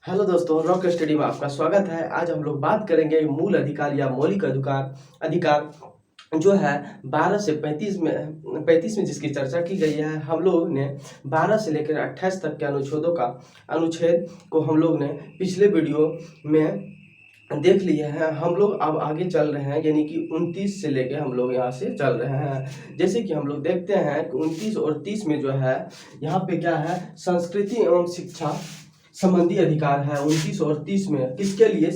Hello दोस्तों, rock study में आपका स्वागत है। आज हम लोग बात करेंगे मूल अधिकार या मौलिक अधिकार अधिकार जो है 12 से 35 में जिसकी चर्चा की गई है। हम लोग ने 12 से लेकर 28 तक के अनुच्छेद को हम लोग ने पिछले वीडियो में देख लिए हैं। हम लोग अब आगे चल रहे हैं, यानी कि 29 से लेके हम लोग यहाँ से चल रहे हैं। जैसे कि हम लोग देखते हैं कि 29 और 30 में जो है यहाँ पे क्या है, संस्कृति एवं शिक्षा संबंधी अधिकार है। 29 और 30 में किसके लिए?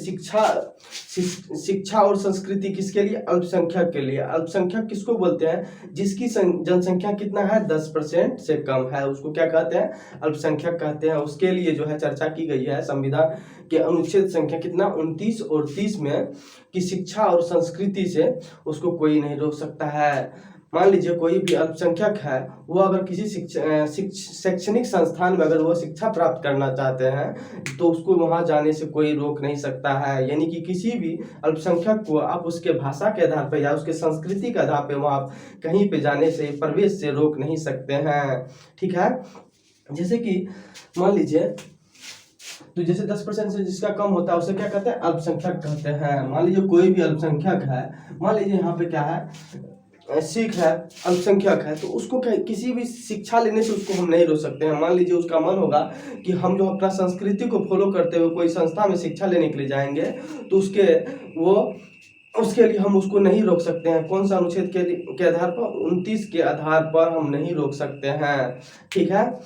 शिक्षा और संस्कृति किसके लिए? अल्पसंख्यक के लिए। अल्पसंख्यक किसको बोलते हैं? जिसकी जनसंख्या कितना है, 10% से कम है, उसको क्या कहते हैं? अल्पसंख्यक कहते हैं। उसके लिए जो है चर्चा की गई है संविधान के अनुच्छेद संख्या कितना, 29 और 30 में, कि शिक्षा और संस्कृति से उसको कोई नहीं रोक सकता है। मान लीजिए कोई भी अल्पसंख्यक है, वो अगर किसी शैक्षणिक संस्थान में अगर वो शिक्षा प्राप्त करना चाहते हैं तो उसको वहां जाने से कोई रोक नहीं सकता है। यानी कि किसी भी अल्पसंख्यक को आप उसके भाषा के आधार पर या उसके संस्कृति के आधार पर वहाँ कहीं पे जाने से, प्रवेश से रोक नहीं सकते हैं। ठीक है। जैसे कि मान लीजिए, तो जैसे 10% से जिसका कम होता है उसे क्या कहते हैं? अल्पसंख्यक कहते हैं। मान लीजिए कोई भी अल्पसंख्यक है, मान लीजिए यहाँ पे क्या है, सिख है, अल्पसंख्यक है, तो उसको किसी भी शिक्षा लेने से उसको हम नहीं रोक सकते हैं। मान लीजिए उसका मन होगा कि हम जो अपना संस्कृति को फॉलो करते हुए कोई संस्था में शिक्षा लेने के लिए जाएंगे, तो उसके लिए हम उसको नहीं रोक सकते हैं। कौन सा अनुच्छेद के आधार पर? 29 के आधार पर हम नहीं रोक सकते हैं। ठीक है।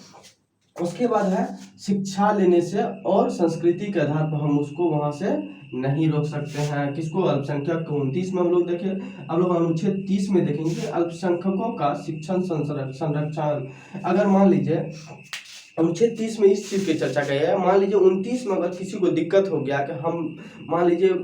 उसके बाद है शिक्षा लेने से और संस्कृति के आधार पर हम उसको वहां से नहीं रोक सकते हैं। किसको? अल्पसंख्यक को। 29 में हम लोग देखें, अब लोग अनुच्छेद 30 में देखेंगे अल्पसंख्यकों का शिक्षण संरक्षण। अगर मान लीजिए अनुच्छेद 30 में इस चीज की चर्चा की है, मान लीजिए 29 में अगर किसी को दिक्कत हो गया कि हम मान लीजिए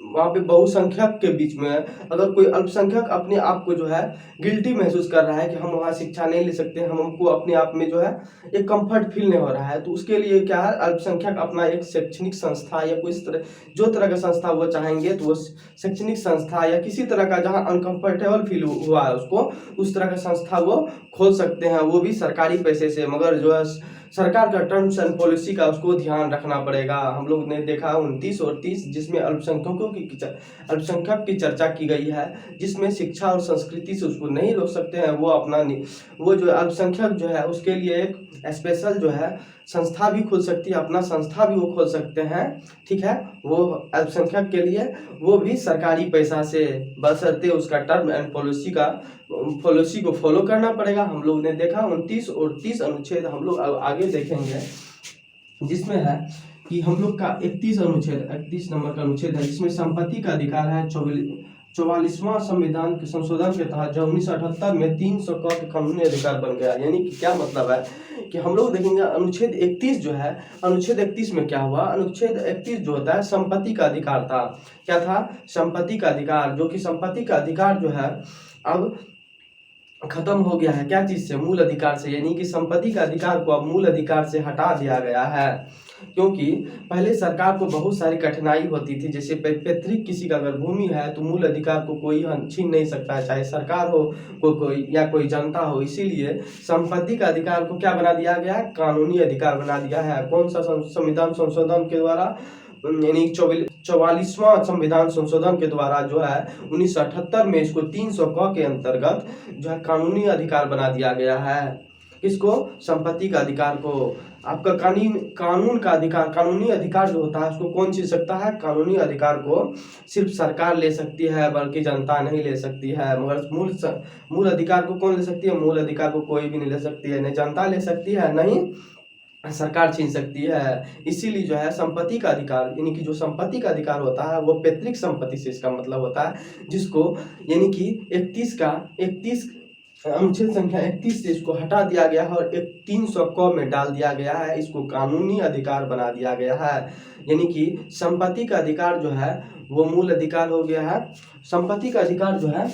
वहाँ पे बहुसंख्यक के बीच में अगर कोई अल्पसंख्यक अपने आप को जो है गिल्टी महसूस कर रहा है कि हम वहाँ शिक्षा नहीं ले सकते, हमको अपने आप में जो है एक कंफर्ट फील नहीं हो रहा है, तो उसके लिए क्या है, अल्पसंख्यक अपना एक शैक्षणिक संस्था या कोई जो तरह का संस्था वो चाहेंगे तो वो शैक्षणिक संस्था या किसी तरह का जहाँ अनकंफर्टेबल फील हुआ है उसको, उस तरह का संस्था वो खोल सकते हैं, वो भी सरकारी पैसे से। मगर जो है सरकार का टर्म्स एंड पॉलिसी का उसको ध्यान रखना पड़ेगा। हम लोग ने देखा 29 और 30 जिसमें अल्पसंख्यक की चर्चा की गई है, जिसमें शिक्षा और संस्कृति से उसको नहीं रोक सकते हैं। वो जो अल्पसंख्यक जो है उसके लिए एक स्पेशल जो है संस्था भी खोल सकती है, अपना संस्था भी वो खोल सकते हैं। ठीक है। वो अल्पसंख्यक के लिए वो भी सरकारी पैसा से, बशर्ते उसका टर्म एंड पॉलिसी को फॉलो करना पड़ेगा। हम लोग ने देखा 29 और 30 अनुच्छेद हम लोग आगे देखेंगे, जिसमें है कि हम लोग का 31 नंबर का अनुच्छेद है, जिसमें संपत्ति का अधिकार है। 44वां संविधान के संशोधन के तहत जो 1978 में 300 के कानूनी अधिकार बन गया। यानी कि क्या मतलब है कि हम लोग देखेंगे अनुच्छेद 31 जो है, अनुच्छेद 31 में क्या हुआ, अनुच्छेद 31 जो होता है संपत्ति का अधिकार था। क्या था? संपत्ति का अधिकार, जो कि संपत्ति का अधिकार जो है अब खत्म हो गया है। क्या चीज से? मूल अधिकार से। यानी कि संपत्ति का अधिकार को अब मूल अधिकार से हटा दिया गया है, क्योंकि पहले सरकार को बहुत सारी कठिनाई होती थी। जैसे पैतृक किसी का अगर भूमि है तो मूल अधिकार को कोई छीन नहीं सकता है, चाहे सरकार हो, कोई या कोई जनता हो। इसीलिए संपत्ति का अधिकार को क्या बना दिया गया है? कानूनी अधिकार बना दिया है। कौन सा? संविधान संशोधन के द्वारा, यानी 44वां संविधान संशोधन के द्वारा जो है 1978 में इसको 300 क के अंतर्गत जो है कानूनी अधिकार बना दिया गया है। किसको? संपत्ति का अधिकार को। आपका कानून का अधिकार, कानूनी अधिकार जो होता है उसको कौन छीन सकता है? कानूनी अधिकार को सिर्फ सरकार ले सकती है, बल्कि जनता नहीं ले सकती है। मगर मूल अधिकार को कौन ले सकती है? मूल अधिकार को कोई भी नहीं ले सकती है, नहीं जनता ले सकती है, नहीं सरकार छीन सकती है। इसीलिए जो है संपत्ति का अधिकार, यानी कि जो संपत्ति का अधिकार होता है वो पैतृक संपत्ति से इसका मतलब होता है, जिसको यानी कि 31 अनुच्छेद संख्या 31 से इसको हटा दिया गया है और 300 क में डाल दिया गया है। इसको कानूनी अधिकार बना दिया गया है। यानी कि संपत्ति का अधिकार जो है वो मूल अधिकार हो गया है। संपत्ति का अधिकार जो है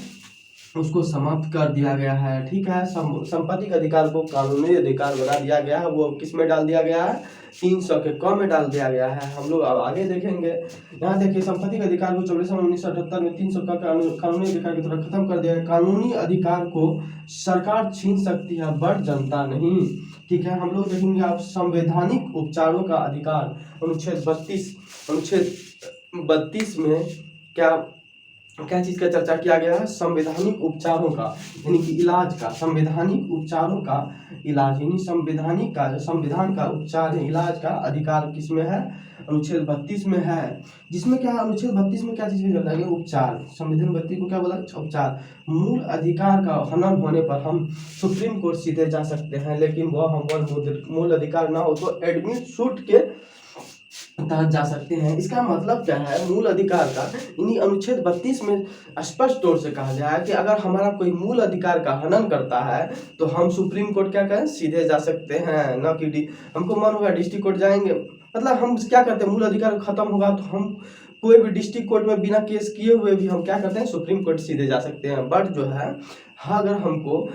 उसको समाप्त कर दिया गया है। ठीक है। संपत्ति के अधिकार को कानूनी अधिकार बना दिया गया है। वो किस में डाल दिया गया है? 300 के क में डाल दिया गया है। हम लोग अब आगे देखेंगे। यहाँ देखिए, संपत्ति के अधिकार को 1978 में 300 का कानूनी अधिकार की तरह खत्म कर दिया है। कानूनी अधिकार को सरकार छीन सकती है, बट जनता नहीं। ठीक है। हम लोग देखेंगे आप संवैधानिक संवैधानिक उपचारों का अधिकार। अनुच्छेद 32 में क्या क्या चीज का चर्चा किया गया है? संवैधानिक उपचारों का, यानी कि इलाज का, संवैधानिक उपचारों का इलाज, यानी संवैधानिक का जो संविधान का उपचार है, इलाज का अधिकार किसमें है? अनुच्छेद 32 में है। जिसमें क्या है? अनुच्छेद 32 में क्या चीज की चर्चा की? उपचार। संविधान 32 को क्या बोला? उपचार। मूल अधिकार का हनन होने पर हम सुप्रीम कोर्ट सीधे जा सकते हैं, लेकिन वह हम मूल अधिकार ना हो तो एडमिट सूट के तहत जा सकते हैं। इसका मतलब क्या है? मूल अधिकार का, यानी अनुच्छेद 32 में स्पष्ट तौर से कहा गया है कि अगर हमारा कोई मूल अधिकार का हनन करता है तो हम सुप्रीम कोर्ट क्या करें? सीधे जा सकते हैं, न कि हमको मन होगा डिस्ट्रिक्ट कोर्ट जाएंगे। मतलब हम क्या करते हैं? मूल अधिकार खत्म होगा तो हम कोई भी डिस्ट्रिक्ट कोर्ट में बिना केस किए हुए भी हम क्या करते हैं? सुप्रीम कोर्ट सीधे जा सकते हैं। बट जो है, हाँ, अगर हमको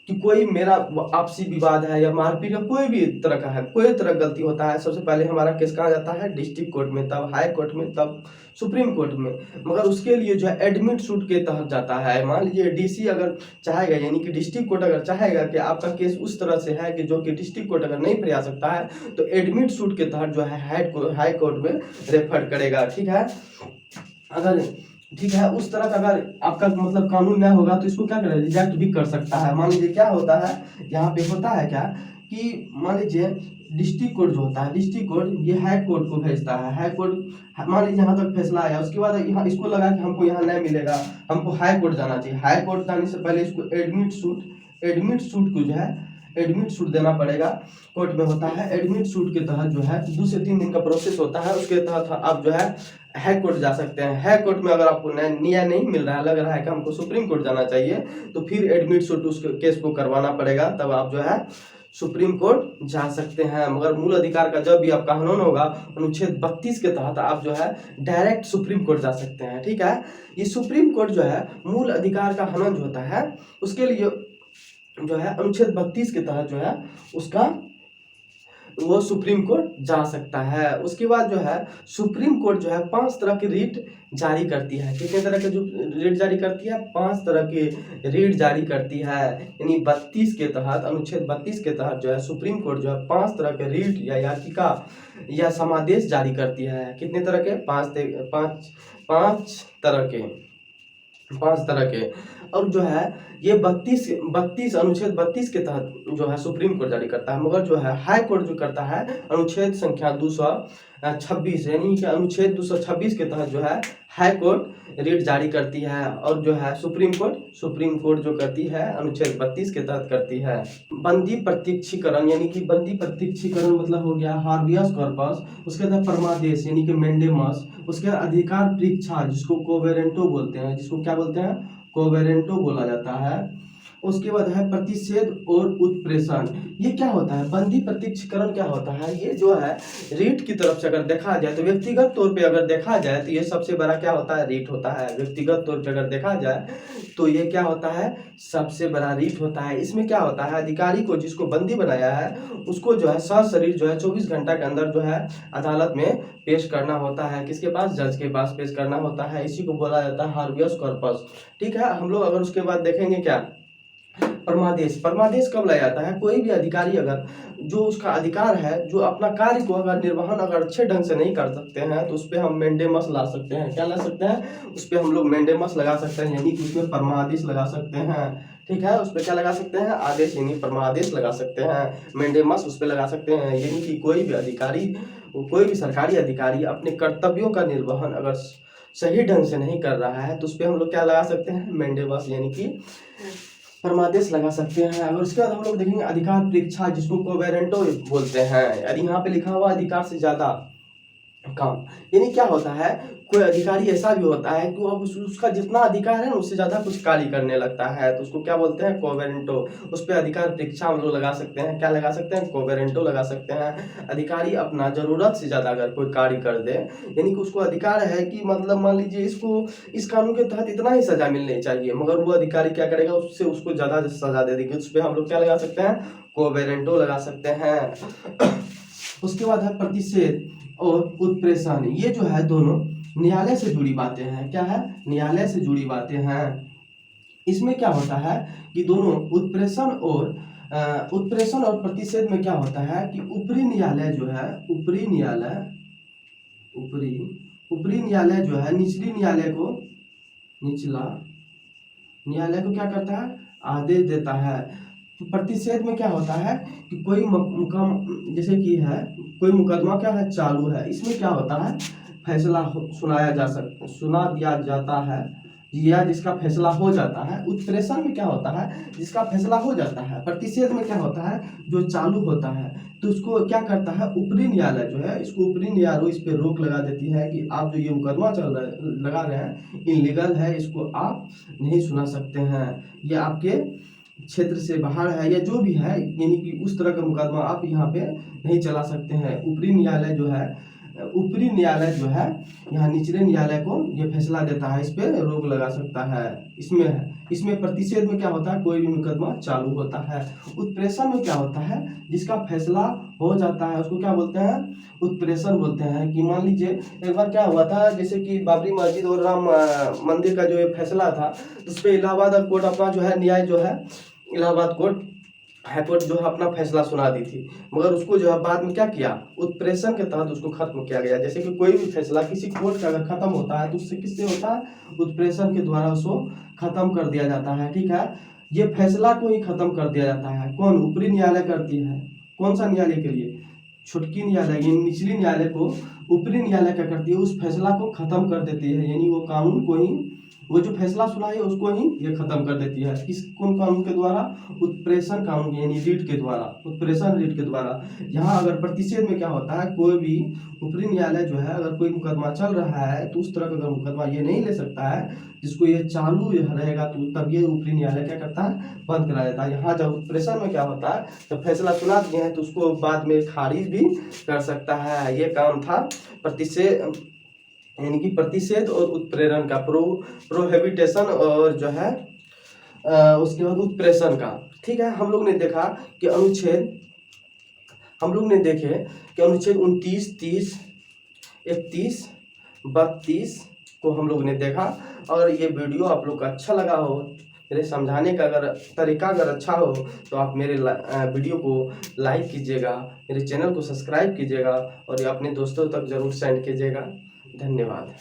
कि कोई मेरा आपसी विवाद है या मारपीट या कोई भी तरह का है, कोई तरह गलती होता है, सबसे पहले हमारा केस कहाँ जाता है? डिस्ट्रिक्ट कोर्ट में, तब हाई कोर्ट में, तब सुप्रीम कोर्ट में। मगर उसके लिए जो है एडमिट सूट के तहत जाता है। मान लीजिए डीसी अगर चाहेगा, यानी कि डिस्ट्रिक्ट कोर्ट अगर चाहेगा कि आपका केस उस तरह से है कि जो कि डिस्ट्रिक्ट कोर्ट अगर नहीं फरिया सकता है तो एडमिट सूट के तहत जो है हाई कोर्ट में रेफर करेगा। ठीक है, अगर ठीक है उस तरह का अगर आपका मतलब कानून नहीं होगा तो इसको क्या करेगा? रिजेक्ट भी कर सकता है। मान लीजिए क्या होता है यहाँ पे, होता है क्या कि मान लीजिए डिस्ट्रिक्ट कोर्ट जो होता है, डिस्ट्रिक्ट कोर्ट ये हाई कोर्ट को भेजता है। हाई कोर्ट मान लीजिए यहाँ तक फैसला आया, उसके बाद यहाँ इसको लगा कि हमको यहाँ नहीं मिलेगा, हमको हाई कोर्ट जाना चाहिए। हाई कोर्ट जाने से पहले इसको एडमिट सूट को जो है एडमिट सूट देना पड़ेगा। कोर्ट में होता है एडमिट सूट के तहत जो है 2 से 3 दिन का प्रोसेस होता है। उसके तहत आप जो है हाई कोर्ट जा सकते हैं। हाई कोर्ट में अगर आपको न्याय नहीं मिल रहा है, लग रहा है कि हमको सुप्रीम कोर्ट जाना चाहिए, तो फिर एडमिट सूट उस केस को करवाना पड़ेगा, तब आप जो है सुप्रीम कोर्ट जा सकते हैं। मगर मूल अधिकार का जब भी आपका हनन होगा अनुच्छेद 32 के तहत आप जो है डायरेक्ट सुप्रीम कोर्ट जा सकते हैं। ठीक है, ये सुप्रीम कोर्ट जो है मूल अधिकार का हनन जो होता है उसके लिए जो है अनुच्छेद 32 के तहत जो है उसका वो सुप्रीम कोर्ट जा सकता है। उसके बाद जो है सुप्रीम कोर्ट जो है 5 तरह की रीट जारी करती है। कितने तरह के जो रीट जारी करती है? 5 तरह के रीट जारी करती है। यानी 32 के तहत, अनुच्छेद 32 के तहत जो है सुप्रीम कोर्ट जो है 5 तरह के रीट या याचिका या समादेश जारी करती है। कितने तरह के? 5 तरह के। और जो है ये 32 अनुच्छेद 32 के तहत जो है सुप्रीम कोर्ट जारी करता है। मगर जो है हाई कोर्ट जो करता है अनुच्छेद संख्या 226, यानी कि अनुच्छेद 226 के तहत जो है हाई कोर्ट रीट जारी करती है। और जो है सुप्रीम कोर्ट जो करती है अनुच्छेद 32 के तहत करती है। बंदी प्रत्यक्षीकरण, यानी कि बंदी प्रत्यक्षीकरण मतलब हो गया हार्बियस कॉर्पस। उसके बाद परमादेश यानी कि मेंडेमस। उसके बाद अधिकार परीक्षा जिसको कोवेरेंटो बोलते हैं, जिसको क्या बोलते हैं? कोवेरेंटो बोला जाता है। उसके बाद है प्रतिषेध और उत्प्रेषण। ये क्या होता है? बंदी प्रत्यक्षीकरण क्या होता है? ये जो है रीट की तरफ से अगर देखा जाए तो व्यक्तिगत तौर पे अगर देखा जाए तो ये सबसे बड़ा क्या होता है? रीट होता है। व्यक्तिगत तौर पे अगर देखा जाए तो ये क्या होता है? सबसे बड़ा रीट होता है। इसमें क्या होता है? अधिकारी को जिसको बंदी बनाया है उसको जो है सशरीर जो है 24 घंटा के अंदर जो है अदालत में पेश करना होता है। किसके पास? जज के पास पेश करना होता है। इसी को बोला जाता है हार्बियस कॉर्पस। ठीक है, हम लोग अगर उसके बाद देखेंगे क्या? परमादेश कब लाया जाता है? कोई भी अधिकारी अगर जो उसका अधिकार है, जो अपना कार्य को अगर निर्वहन अगर अच्छे ढंग से नहीं कर सकते हैं तो उस पर हम मेंडेमस ला सकते हैं। क्या ला सकते हैं? उस पर हम लोग मेंडेमस लगा सकते हैं, यानी कि उसमें परमादेश लगा सकते हैं। ठीक है, उस पर क्या लगा सकते हैं? आदेश यानी परमादेश लगा सकते हैं, मेंडेमस उस पर लगा सकते हैं। यानी कि कोई भी अधिकारी, कोई भी सरकारी अधिकारी अपने कर्तव्यों का निर्वहन अगर सही ढंग से नहीं कर रहा है तो उस पर हम लोग क्या लगा सकते हैं? मेंडेमस यानी कि परमादेश लगा सकते हैं। अगर उसके बाद हम लोग देखेंगे अधिकार परीक्षा जिसको कोवेरेंटो बोलते हैं। यदि यहाँ पे लिखा हुआ अधिकार से ज्यादा काम, यानी क्या होता है? कोई अधिकारी ऐसा भी होता है कि वो उसका जितना अधिकार है उससे ज्यादा कुछ कार्य करने लगता है, तो उसको क्या बोलते हैं? कोवेरेंटो। उस पर अधिकार परीक्षा हम लोग लगा सकते हैं। क्या लगा सकते हैं? कोवेरेंटो लगा सकते हैं। अधिकारी अपना जरूरत से ज्यादा अगर कोई कार्य कर दे, यानी कि उसको अधिकार है कि मतलब मान लीजिए इसको इस कानून के तहत इतना ही सजा मिलनी चाहिए, मगर वो अधिकारी क्या करेगा? उससे उसको ज्यादा सजा दे देगी। उस पर हम लोग क्या लगा सकते हैं? कोवेरेंटो लगा सकते हैं। उसके बाद है प्रतिषेध और उत्प्रेषण। ये जो है दोनों न्यायालय से जुड़ी बातें हैं। क्या है? न्यायालय से जुड़ी बातें हैं। इसमें क्या होता है कि दोनों उत्प्रेषण और उत्प्रेषण और प्रतिषेध में क्या होता है कि ऊपरी न्यायालय जो है, ऊपरी न्यायालय जो है निचला न्यायालय को क्या करता है, आदेश देता है। तो प्रतिषेध में क्या होता है कि कोई जैसे कि है कोई मुकदमा क्या है, चालू है, इसमें क्या होता है, फैसला सुना दिया जाता है या जिसका फैसला हो जाता है। उत्प्रेषण में क्या होता है, जिसका फैसला हो जाता है। प्रतिषेध में क्या होता है, जो चालू होता है। तो उसको क्या करता है, ऊपरी न्यायालय जो है, इसको ऊपरी न्यायालय इस पे रोक लगा देती है कि आप जो ये मुकदमा लगा रहे हैं इनलीगल है, इसको आप नहीं सुना सकते हैं, ये आपके क्षेत्र से बाहर है या जो भी है, यानी कि उस तरह का मुकदमा आप यहाँ पे नहीं चला सकते हैं। ऊपरी न्यायालय जो है यहाँ निचले न्यायालय को ये फैसला देता है, इस पे रोक लगा सकता है। इसमें प्रतिषेध में क्या होता है, कोई भी मुकदमा चालू होता है। उत्प्रेषण में क्या होता है, जिसका फैसला हो जाता है उसको क्या बोलते हैं, उत्प्रेषण बोलते हैं। कि मान लीजिए एक बार क्या हुआ था, जैसे कि बाबरी मस्जिद और राम मंदिर का जो ये फैसला था, उस पर इलाहाबाद कोर्ट अपना जो है न्याय जो है, इलाहाबाद कोर्ट हाई कोर्ट जो है अपना फैसला सुना दी थी, मगर उसको जो है बाद में क्या किया, उत्प्रेषण के तहत उसको खत्म किया गया। जैसे कि कोई भी फैसला किसी कोर्ट का अगर खत्म होता है तो उससे किससे होता है, उत्प्रेषण के द्वारा उसको खत्म कर दिया जाता है। ठीक है, ये फैसला को ही खत्म कर दिया जाता है। कौन, ऊपरी न्यायालय करती है। कौन सा न्यायालय के लिए, छुटकी न्यायालय, ये निचली न्यायालय को ऊपरी न्यायालय क्या करती है, उस फैसला को खत्म कर देती है। यानी वो कानून को ही, वो जो फैसला सुना है उसको ही ये खत्म कर देती है। कौन कानून के द्वारा, उत्प्रेषण कानून यानी रीट के द्वारा, उत्प्रेषण रीट के द्वारा। यहाँ अगर प्रतिषेध में क्या होता है, कोई भी ऊपरी न्यायालय जो है अगर कोई मुकदमा चल रहा है तो उस तरह का मुकदमा ये नहीं ले सकता है जिसको ये चालू रहेगा, तो तब ये ऊपरी न्यायालय क्या करता है, बंद करा देता है। यहाँ जब उत्प्रेषण में क्या होता है, जब फैसला सुना दिए हैं तो उसको बाद में खारिज भी कर सकता है। ये काम था प्रतिषेध, यानी कि प्रतिषेध और उत्प्रेरण का, प्रोहिबिटेशन और जो है उसके बाद उत्प्रेषण का। ठीक है, हम लोग ने देखा कि अनुच्छेद 29, 30, 31, 32 को हम लोग ने देखा। अगर ये वीडियो आप लोग को अच्छा लगा हो, मेरे समझाने का अगर तरीका अगर अच्छा हो तो आप मेरे वीडियो को लाइक कीजिएगा, मेरे चैनल को सब्सक्राइब कीजिएगा और ये अपने दोस्तों तक जरूर सेंड कीजिएगा। धन्यवाद।